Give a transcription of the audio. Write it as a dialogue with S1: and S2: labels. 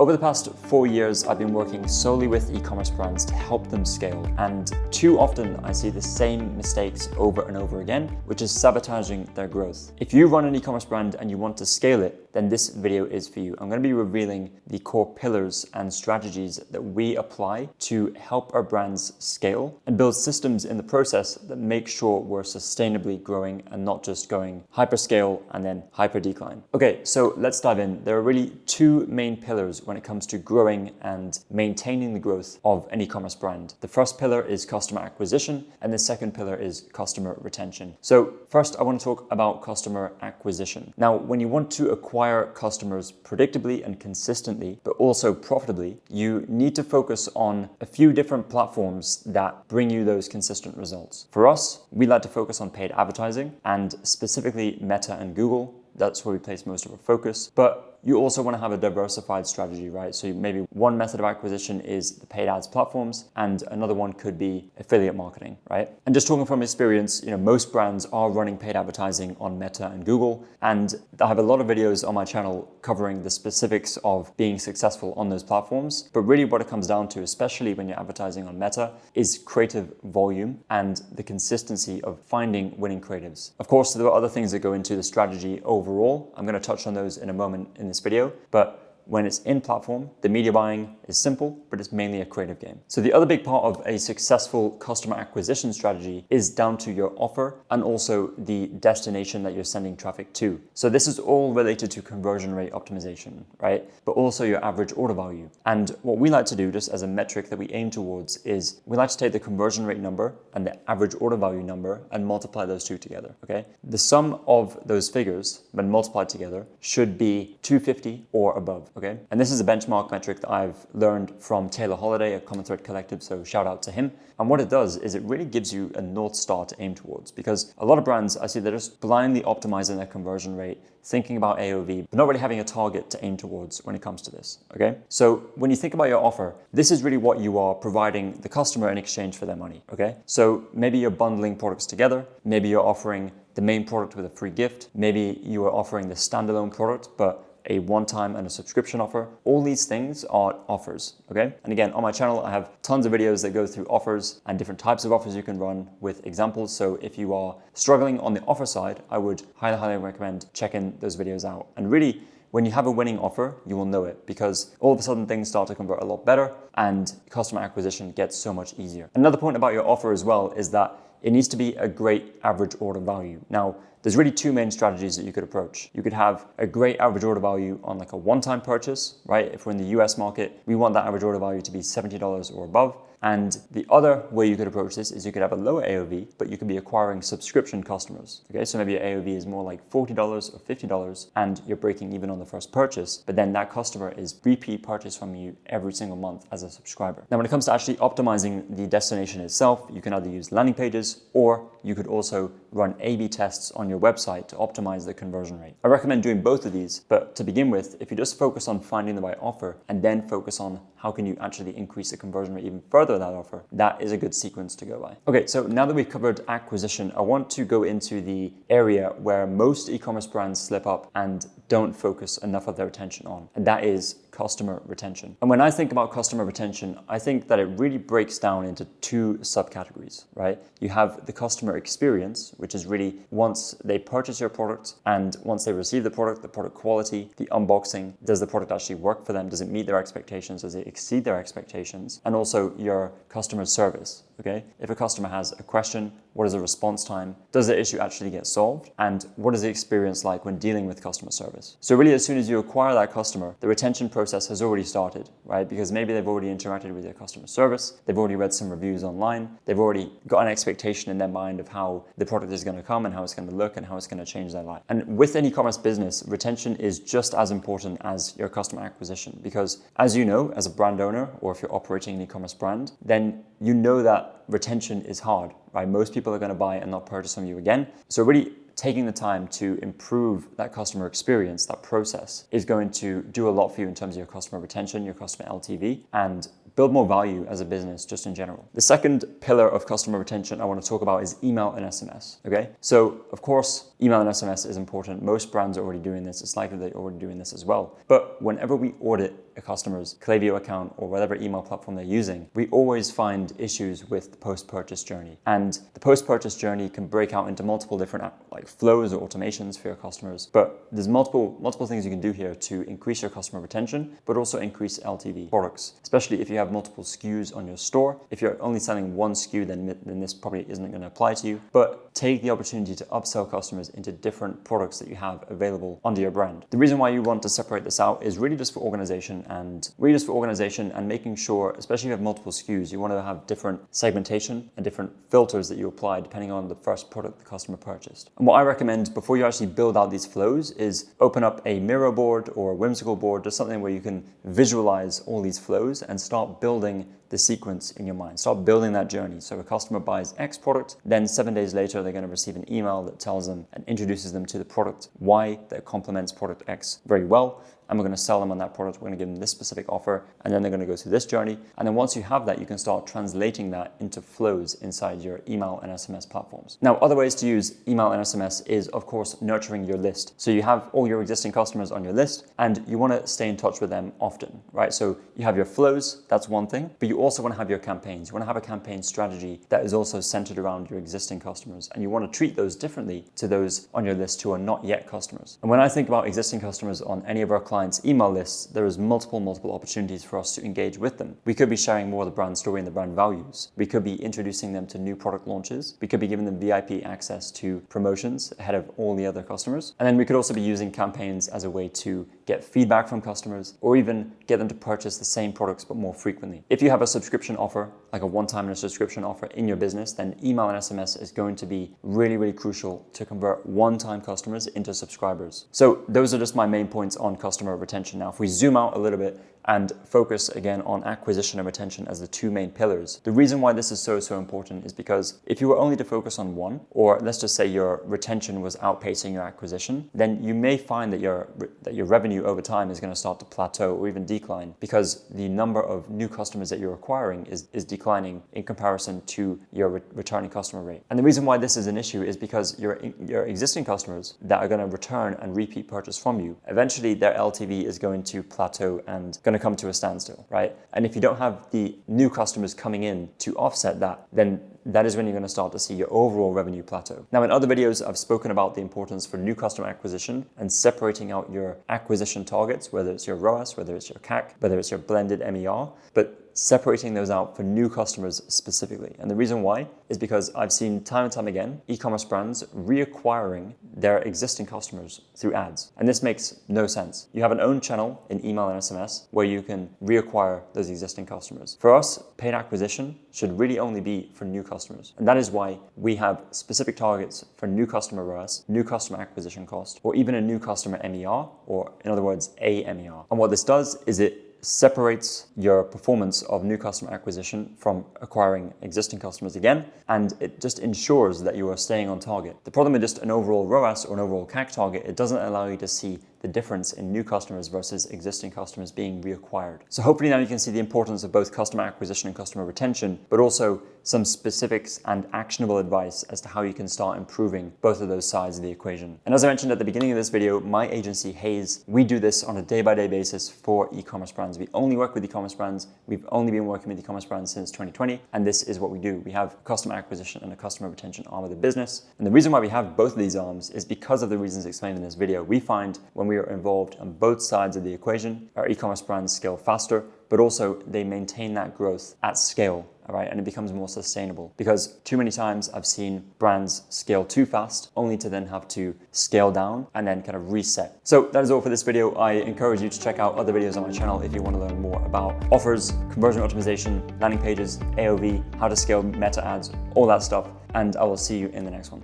S1: Over the past 4 years, I've been working solely with e-commerce brands to help them scale. And too often I see the same mistakes over and over again, which is sabotaging their growth. If you run an e-commerce brand and you want to scale it, then this video is for you. I'm going to be revealing the core pillars and strategies that we apply to help our brands scale and build systems in the process that make sure we're sustainably growing and not just going hyperscale and then hyper decline. Okay, so let's dive in. There are really two main pillars when it comes to growing and maintaining the growth of an e-commerce brand. The first pillar is customer acquisition, and the second pillar is customer retention. So first, I want to talk about customer acquisition. Now, when you want to acquire customers predictably and consistently, but also profitably, you need to focus on a few different platforms that bring you those consistent results. For us, we like to focus on paid advertising and specifically Meta and Google. That's where we place most of our focus. But you also want to have a diversified strategy, right? So maybe one method of acquisition is the paid ads platforms, and another one could be affiliate marketing, right? And just talking from experience, most brands are running paid advertising on Meta and Google, and I have a lot of videos on my channel covering the specifics of being successful on those platforms. But really what it comes down to, especially when you're advertising on Meta, is creative volume and the consistency of finding winning creatives. Of course, there are other things that go into the strategy overall. I'm going to touch on those in a moment in this video, but when it's in platform, the media buying is simple, but it's mainly a creative game. So the other big part of a successful customer acquisition strategy is down to your offer and also the destination that you're sending traffic to. So this is all related to conversion rate optimization, right? But also your average order value. And what we like to do, just as a metric that we aim towards, is we like to take the conversion rate number and the average order value number and multiply those two together, okay? The sum of those figures, when multiplied together, should be 250 or above. Okay. And this is a benchmark metric that I've learned from Taylor Holiday at Common Thread Collective, so shout out to him. And what it does is it really gives you a North Star to aim towards, because a lot of brands, I see they're just blindly optimizing their conversion rate, thinking about AOV, but not really having a target to aim towards when it comes to this, okay? So when you think about your offer, this is really what you are providing the customer in exchange for their money, okay? So maybe you're bundling products together, maybe you're offering the main product with a free gift, maybe you are offering the standalone product, but a one-time and a subscription offer. All these things are offers, okay? And again, on my channel, I have tons of videos that go through offers and different types of offers you can run with examples. So if you are struggling on the offer side, I would highly recommend checking those videos out. And really, when you have a winning offer, you will know it, because all of a sudden things start to convert a lot better and customer acquisition gets so much easier. Another point about your offer as well is that it needs to be a great average order value. Now, there's really two main strategies that you could approach. You could have a great average order value on like a one-time purchase, right? If we're in the US market, we want that average order value to be $70 or above. And the other way you could approach this is you could have a lower AOV, but you could be acquiring subscription customers. Okay, so maybe your AOV is more like $40 or $50 and you're breaking even on the first purchase, but then that customer is repeat purchase from you every single month as a subscriber. Now, when it comes to actually optimizing the destination itself, you can either use landing pages or you could also run A/B tests on your website to optimize the conversion rate. I recommend doing both of these, but to begin with, if you just focus on finding the right offer and then focus on how can you actually increase the conversion rate even further with that offer, that is a good sequence to go by. Okay, so now that we've covered acquisition, I want to go into the area where most e-commerce brands slip up and don't focus enough of their attention on, and that is customer retention. And when I think about customer retention, I think that it really breaks down into two subcategories, right? You have the customer experience, which is really once they purchase your product and once they receive the product quality, the unboxing, does the product actually work for them? Does it meet their expectations? Does it exceed their expectations? And also your customer service, okay? If a customer has a question, what is the response time? Does the issue actually get solved? And what is the experience like when dealing with customer service? So really, as soon as you acquire that customer, the retention process has already started, right? Because maybe they've already interacted with your customer service, they've already read some reviews online, they've already got an expectation in their mind of how the product is going to come and how it's going to look and how it's going to change their life. And with an e-commerce business, retention is just as important as your customer acquisition, because as you know, as a brand owner, or if you're operating an e-commerce brand, then you know that retention is hard, right? Most people are going to buy and not purchase from you again. So really taking the time to improve that customer experience, that process, is going to do a lot for you in terms of your customer retention, your customer LTV, and build more value as a business just in general. The second pillar of customer retention I want to talk about is email and SMS, okay? So of course, email and SMS is important. Most brands are already doing this. It's likely they're already doing this as well. But whenever we audit a customer's Klaviyo account or whatever email platform they're using, we always find issues with the post-purchase journey. And the post-purchase journey can break out into multiple different like flows or automations for your customers. But there's multiple things you can do here to increase your customer retention, but also increase LTV products, especially if you have multiple SKUs on your store. If you're only selling one SKU, then this probably isn't going to apply to you. But take the opportunity to upsell customers into different products that you have available under your brand. The reason why you want to separate this out is really just for organization and making sure, especially if you have multiple SKUs, you want to have different segmentation and different filters that you apply depending on the first product the customer purchased. And what I recommend before you actually build out these flows is open up a Miro board or a whimsical board, just something where you can visualize all these flows and start building the sequence in your mind. Start building that journey. So a customer buys X product, then 7 days later, they're going to receive an email that tells them and introduces them to the product Y that complements product X very well. And we're going to sell them on that product. We're going to give them this specific offer, and then they're going to go through this journey. And then once you have that, you can start translating that into flows inside your email and SMS platforms. Now, other ways to use email and SMS is, of course, nurturing your list. So you have all your existing customers on your list, and you want to stay in touch with them often, right? So you have your flows, that's one thing, but you also want to have your campaigns. You want to have a campaign strategy that is also centered around your existing customers, and you want to treat those differently to those on your list who are not yet customers. And when I think about existing customers on any of our clients' email lists, there is multiple opportunities for us to engage with them. We could be sharing more of the brand story and the brand values. We could be introducing them to new product launches. We could be giving them VIP access to promotions ahead of all the other customers. And then we could also be using campaigns as a way to get feedback from customers or even get them to purchase the same products but more frequently. If you have a subscription offer, like a one-time subscription offer in your business, then email and SMS is going to be really crucial to convert one-time customers into subscribers. So those are just my main points on customer retention. Now, if we zoom out a little bit and focus again on acquisition and retention as the two main pillars, the reason why this is so important is because if you were only to focus on one, or let's just say your retention was outpacing your acquisition, then you may find that your revenue over time is going to start to plateau or even decline because the number of new customers that you're acquiring is declining in comparison to your returning customer rate. And the reason why this is an issue is because your existing customers that are going to return and repeat purchase from you, eventually their LTV is going to plateau and going to come to a standstill, right? And if you don't have the new customers coming in to offset that, then that is when you're going to start to see your overall revenue plateau. Now, in other videos, I've spoken about the importance for new customer acquisition and separating out your acquisition targets, whether it's your ROAS, whether it's your CAC, whether it's your blended MER, but separating those out for new customers specifically. And the reason why is because I've seen time and time again, e-commerce brands reacquiring their existing customers through ads. And this makes no sense. You have an own channel in email and SMS where you can reacquire those existing customers. For us, paid acquisition should really only be for new customers. And that is why we have specific targets for new customer ROAS, new customer acquisition cost, or even a new customer MER, or in other words, a MER. And what this does is it separates your performance of new customer acquisition from acquiring existing customers again, and it just ensures that you are staying on target. The problem with just an overall ROAS or an overall CAC target, it doesn't allow you to see the difference in new customers versus existing customers being reacquired. So hopefully now you can see the importance of both customer acquisition and customer retention, but also some specifics and actionable advice as to how you can start improving both of those sides of the equation. And as I mentioned at the beginning of this video, my agency, Haze, we do this on a day-by-day basis for e-commerce brands. We only work with e-commerce brands. We've only been working with e-commerce brands since 2020, and this is what we do. We have a customer acquisition and a customer retention arm of the business. And the reason why we have both of these arms is because of the reasons explained in this video. We find when we are involved on both sides of the equation, our e-commerce brands scale faster, but also they maintain that growth at scale, all right? And it becomes more sustainable because too many times I've seen brands scale too fast only to then have to scale down and then kind of reset. So that is all for this video. I encourage you to check out other videos on my channel if you want to learn more about offers, conversion optimization, landing pages, AOV, how to scale meta ads, all that stuff. And I will see you in the next one.